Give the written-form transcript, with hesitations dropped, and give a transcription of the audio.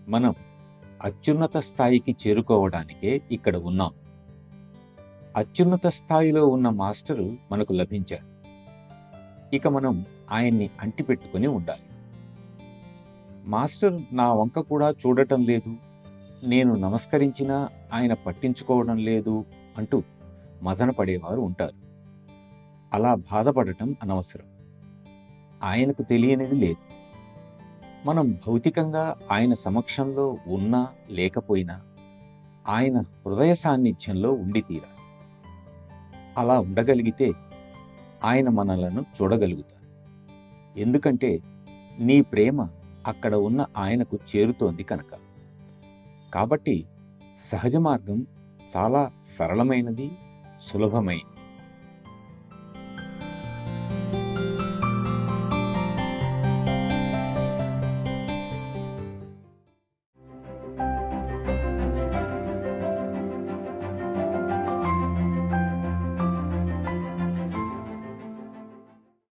మనం అత్యున్నత స్థాయికి చేరుకోవడానికే ఇక్కడ ఉన్నాం. అత్యున్నత స్థాయిలో ఉన్న మాస్టరు మనకు లభించారు. ఇక మనం ఆయన్ని అంటిపెట్టుకుని ఉండాలి. మాస్టర్ నా వంక కూడా చూడటం లేదు, నేను నమస్కరించినా ఆయన పట్టించుకోవడం లేదు అంటూ మదన పడేవారు ఉంటారు. అలా బాధపడటం అనవసరం. ఆయనకు తెలియనిది లేదు. మనం భౌతికంగా ఆయన సమక్షంలో ఉన్నా లేకపోయినా ఆయన హృదయ సాన్నిధ్యంలో ఉండి తీరాలి. అలా ఉండగలిగితే ఆయన మనలను చూడగలుగుతారు. ఎందుకంటే నీ ప్రేమ అక్కడ ఉన్న ఆయనకు చేరుతోంది కనుక. కాబట్టి సహజ మార్గం చాలా సరళమైనది, సులభమైనది.